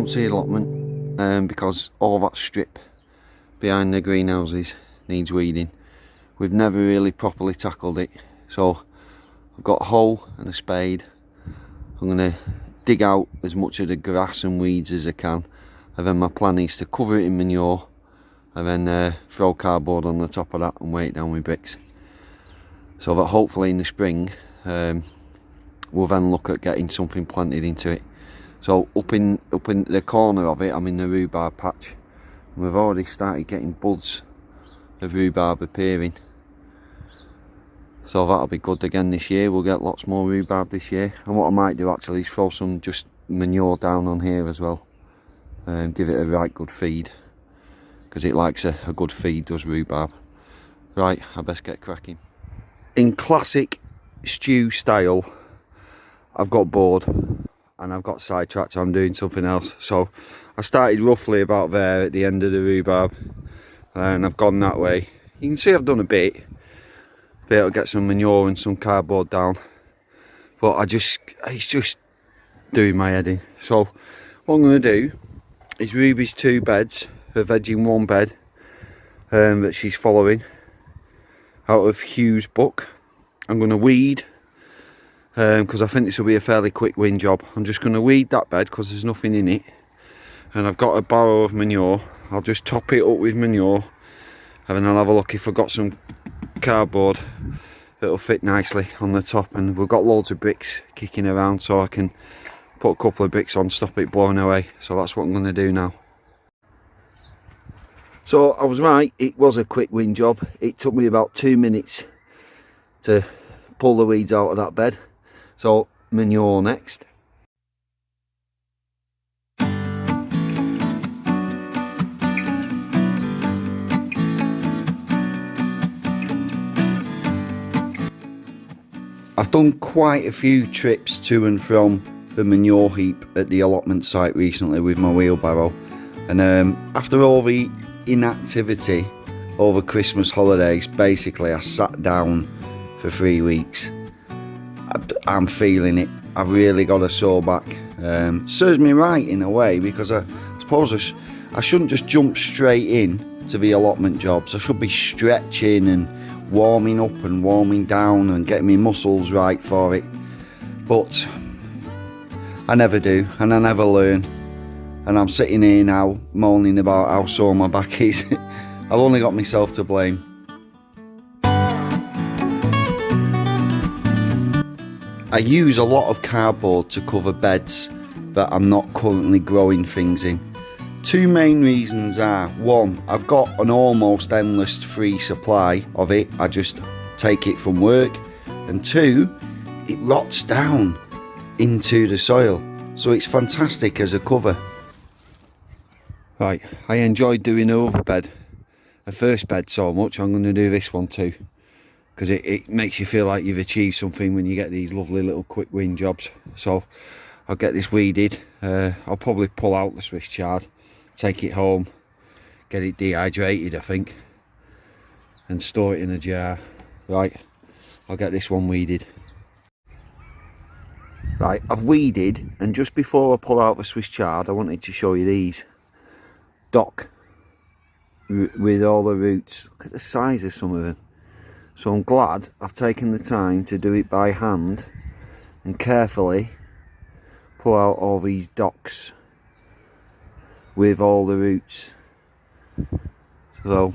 don't see allotment because all that strip behind the greenhouses needs weeding. We've never really properly tackled it, so I've got a hoe and a spade. I'm going to dig out as much of the grass and weeds as I can, and then my plan is to cover it in manure and then throw cardboard on the top of that and weigh it down with bricks, so that hopefully in the spring we'll then look at getting something planted into it. So up in the corner of it, I'm in the rhubarb patch, and we've already started getting buds of rhubarb appearing, so that'll be good again this year. We'll get lots more rhubarb this year. And what I might do actually is throw some just manure down on here as well, and give it a right good feed, because it likes a good feed, does rhubarb. Right, I best get cracking. In classic stew style, I've got bored and I've got sidetracked on doing something else. So I started roughly about there at the end of the rhubarb, and I've gone that way. You can see I've done a bit. Be able to get some manure and some cardboard down, but it's just doing my head in. So what I'm going to do is Ruby's 2 beds, her vegging 1 bed that she's following out of Hugh's book. I'm going to weed because I think this will be a fairly quick win job. I'm just going to weed that bed because there's nothing in it, and I've got a barrow of manure. I'll just top it up with manure, and then I'll have a look if I've got some cardboard that'll fit nicely on the top. And we've got loads of bricks kicking around, so I can put a couple of bricks on, stop it blowing away. So that's what I'm going to do now. So I was right, it was a quick win job. It took me about 2 minutes to pull the weeds out of that bed. So manure next. I've done quite a few trips to and from the manure heap at the allotment site recently with my wheelbarrow, and after all the inactivity over Christmas holidays, basically I sat down for 3 weeks. I'm feeling it. I've really got a sore back. Serves me right in a way, because I suppose I shouldn't just jump straight in to the allotment jobs. I should be stretching and warming up and warming down and getting my muscles right for it, but I never do, and I never learn, and I'm sitting here now moaning about how sore my back is. I've only got myself to blame. I use a lot of cardboard to cover beds that I'm not currently growing things in. 2 main reasons are: 1, I've got an almost endless free supply of it, I just take it from work, and 2, it rots down into the soil, so it's fantastic as a cover. Right, I enjoyed doing the first bed so much, I'm going to do this one too, because it makes you feel like you've achieved something when you get these lovely little quick win jobs. So I'll get this weeded. I'll probably pull out the Swiss chard, take it home, get it dehydrated I think, and store it in a jar. Right, I'll get this one weeded. Right, I've weeded, and just before I pull out the Swiss chard, I wanted to show you these dock with all the roots. Look at the size of some of them. So I'm glad I've taken the time to do it by hand and carefully pull out all these docks with all the roots. So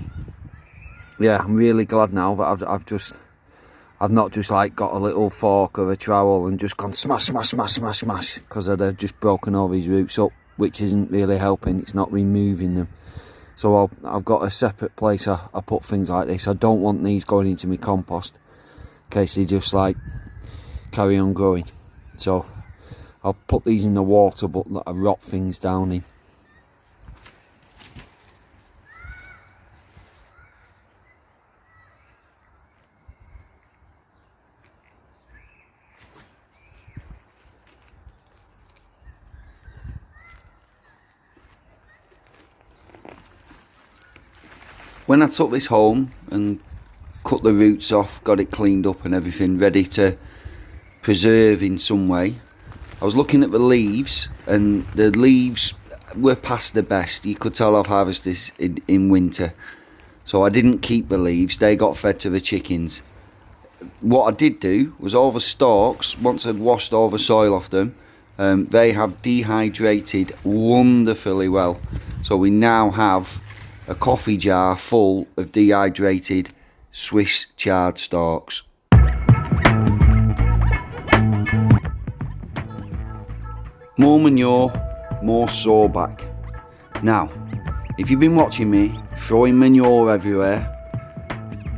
yeah, I'm really glad now that I've not just like got a little fork or a trowel and just gone smash smash smash smash smash, because I'd have just broken all these roots up, which isn't really helping. It's not removing them. So I've got a separate place I put things like this. I don't want these going into my compost in case they just like carry on growing. So I'll put these in the water, but that I rot things down in. When I took this home and cut the roots off, got it cleaned up and everything, ready to preserve in some way, I was looking at the leaves, and the leaves we're past the best. You could tell I've harvested this in winter. So I didn't keep the leaves, they got fed to the chickens. What I did do was all the stalks, once I'd washed all the soil off them, they have dehydrated wonderfully well. So we now have a coffee jar full of dehydrated Swiss chard stalks. More manure, more sawback. Now, if you've been watching me throwing manure everywhere,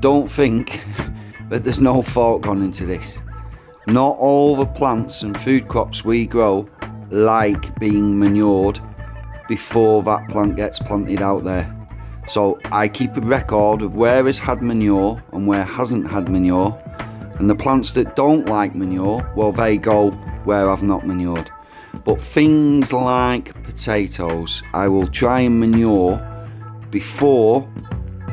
don't think that there's no thought gone into this. Not all the plants and food crops we grow like being manured before that plant gets planted out there. So I keep a record of where has had manure and where hasn't had manure, and the plants that don't like manure, well, they go where I've not manured. But things like potatoes, I will try and manure before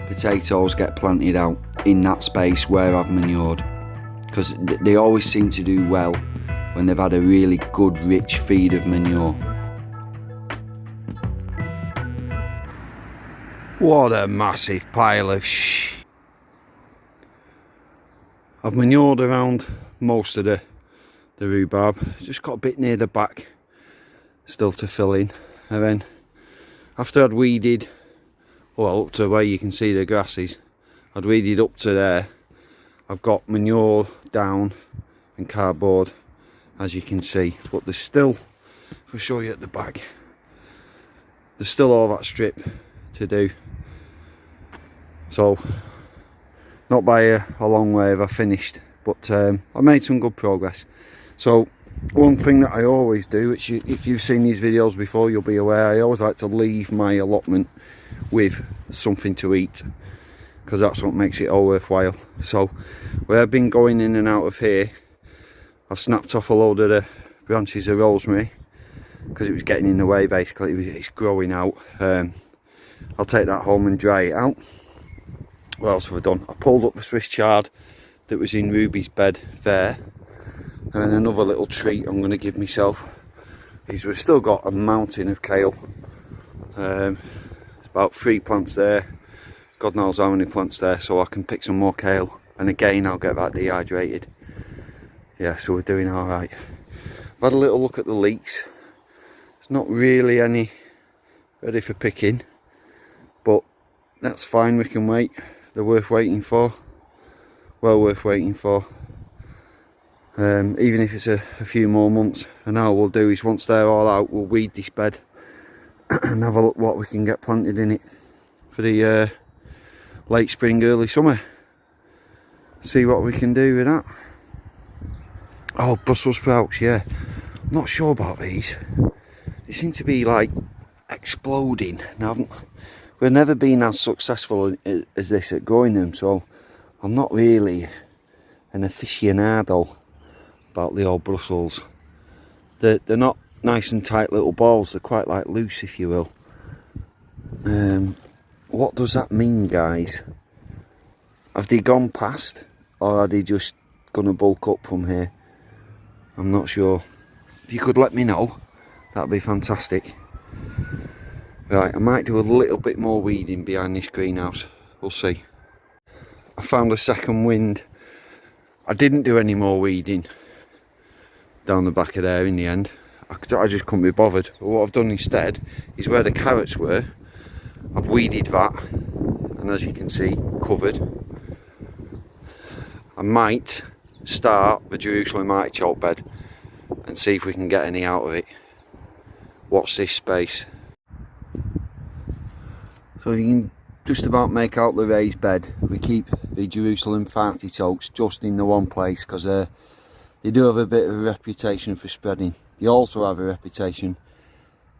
potatoes get planted out in that space where I've manured, because they always seem to do well when they've had a really good rich feed of manure. What a massive pile of I've manured around most of the rhubarb. Just got a bit near the back still to fill in, and then after I'd weeded, well, up to where you can see the grasses, I'd weeded up to there. I've got manure down and cardboard, as you can see, but there's still, if I show you at the back, there's still all that strip to do. So not by a long way have I finished, but I made some good progress. So one thing that I always do, which if you've seen these videos before you'll be aware, I always like to leave my allotment with something to eat, because that's what makes it all worthwhile. So where I've been going in and out of here, I've snapped off a load of the branches of rosemary because it was getting in the way. Basically it's growing out. I'll take that home and dry it out. What else have I done? I pulled up the Swiss chard that was in Ruby's bed there, and another little treat I'm going to give myself is we've still got a mountain of kale. It's about 3 plants there, God knows how many plants there, so I can pick some more kale, and again I'll get that dehydrated. Yeah, so we're doing alright. I've had a little look at the leeks. There's not really any ready for picking, but that's fine, we can wait. They're worth waiting for, well worth waiting for. Even if it's a few more months. And now what we'll do is, once they're all out, we'll weed this bed and have a look what we can get planted in it for the late spring, early summer. See what we can do with that. Oh, Brussels sprouts, yeah. I'm not sure about these. They seem to be like exploding. Now, we've never been as successful as this at growing them, so I'm not really an aficionado about the old Brussels. They're not nice and tight little balls, they're quite like loose, if you will. What does that mean, guys? Have they gone past, or are they just gonna bulk up from here? I'm not sure. If you could let me know, that'd be fantastic. Right, I might do a little bit more weeding behind this greenhouse, we'll see. I found a second wind. I didn't do any more weeding down the back of there in the end. I just couldn't be bothered. But what I've done instead is where the carrots were, I've weeded that, and as you can see, covered. I might start the Jerusalem Artichoke bed and see if we can get any out of it. Watch this space. So you can just about make out the raised bed. We keep the Jerusalem Artichokes just in the one place because they do have a bit of a reputation for spreading. They also have a reputation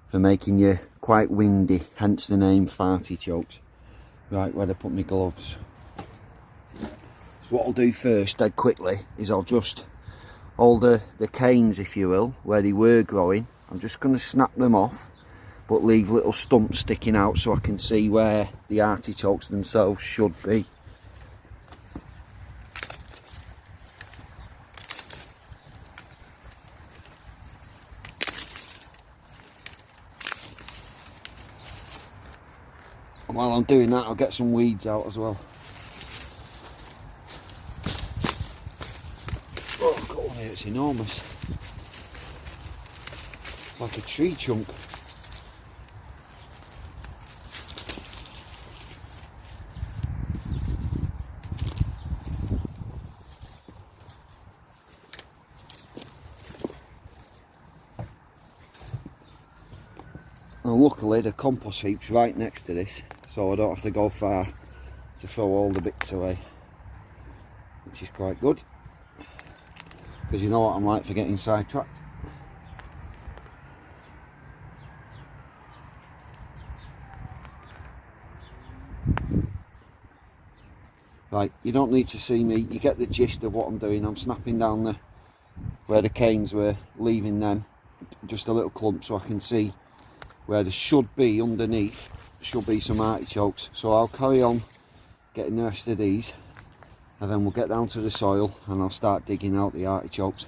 for making you quite windy, hence the name Artichokes. Right, where I put my gloves. So what I'll do first, dead quickly, is I'll just, all the canes, if you will, where they were growing, I'm just going to snap them off, but leave little stumps sticking out so I can see where the artichokes themselves should be. while I'm doing that, I'll get some weeds out as well. Oh, I've got one here, it's enormous. It's like a tree chunk. And luckily the compost heap's right next to this, so I don't have to go far to throw all the bits away, which is quite good, because you know what I'm like for getting sidetracked. Right, you don't need to see me, you get the gist of what I'm doing. I'm snapping down where the canes were, leaving them just a little clump so I can see where there should be underneath, should be some artichokes. So I'll carry on getting the rest of these, and then we'll get down to the soil and I'll start digging out the artichokes.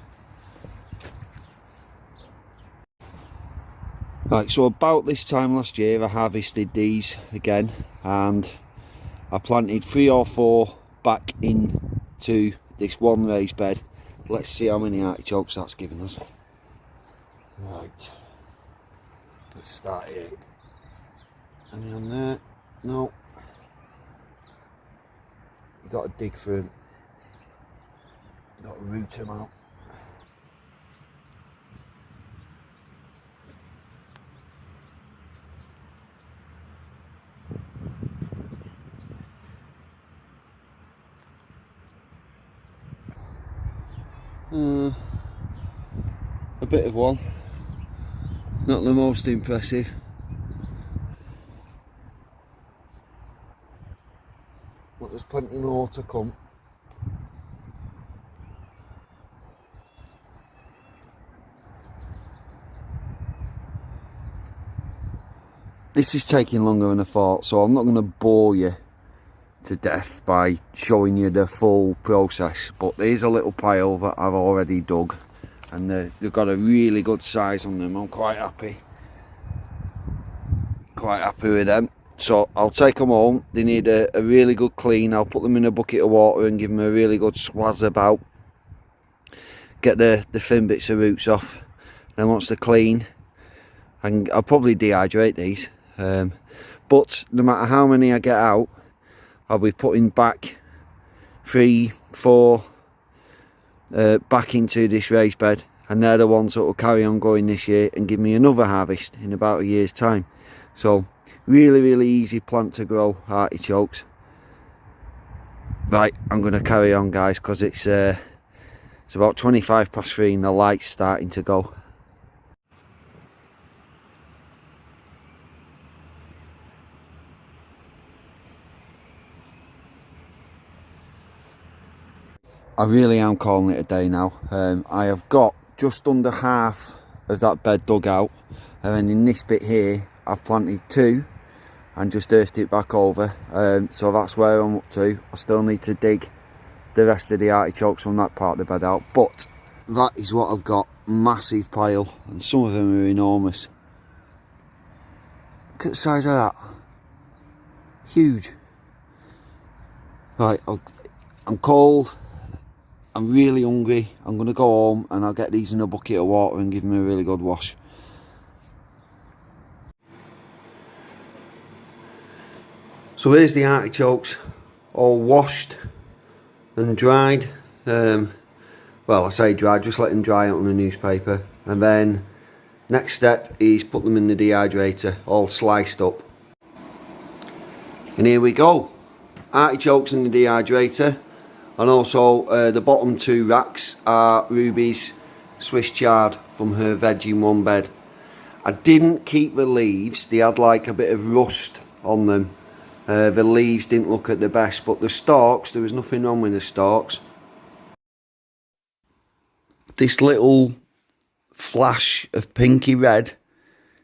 Right, so about this time last year I harvested these again, and I planted 3 or 4 back into this one raised bed. Let's see how many artichokes that's given us. Right, let's start here. Any on there? No. You got to dig for them. You got to root them out. A bit of one, not the most impressive. But there's plenty more to come. This is taking longer than I thought, so I'm not going to bore you to death by showing you the full process, but there's a little pile that I've already dug, and they've got a really good size on them. I'm quite happy with them. So I'll take them home. They need a really good clean. I'll put them in a bucket of water and give them a really good swaz about, get the thin bits of roots off. Then once they're clean, and I'll probably dehydrate these, but no matter how many I get out, I'll be putting back 3, 4 back into this raised bed, and they're the ones that will carry on going this year and give me another harvest in about a year's time. So really easy plant to grow, artichokes. Right, I'm going to carry on, guys, because it's about 3:25 and the light's starting to go. I really am calling it a day now. I have got just under half of that bed dug out, and then in this bit here I've planted 2 and just earthed it back over, so that's where I'm up to. I still need to dig the rest of the artichokes from that part of the bed out, but that is what I've got. Massive pile, and some of them are enormous. Look at the size of that. Huge. Right, I'm cold, I'm really hungry. I'm going to go home and I'll get these in a bucket of water and give them a really good wash. So here's the artichokes, all washed and dried. Well, I say dried, just let them dry out on the newspaper. And then next step is put them in the dehydrator, all sliced up. And here we go. Artichokes in the dehydrator. And also the bottom 2 racks are Ruby's Swiss chard from her veg in one bed. I didn't keep the leaves, they had like a bit of rust on them. The leaves didn't look at the best, but the stalks, there was nothing wrong with the stalks. This little flash of pinky red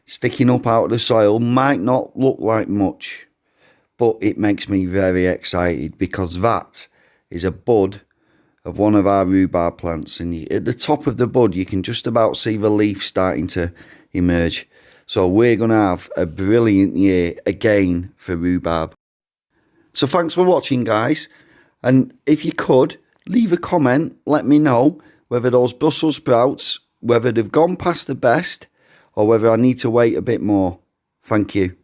sticking up out of the soil might not look like much, but it makes me very excited, because that is a bud of one of our rhubarb plants, and at the top of the bud you can just about see the leaf starting to emerge. So we're going to have a brilliant year again for rhubarb. So thanks for watching, guys. And if you could, leave a comment, let me know whether those Brussels sprouts, whether they've gone past the best or whether I need to wait a bit more. Thank you.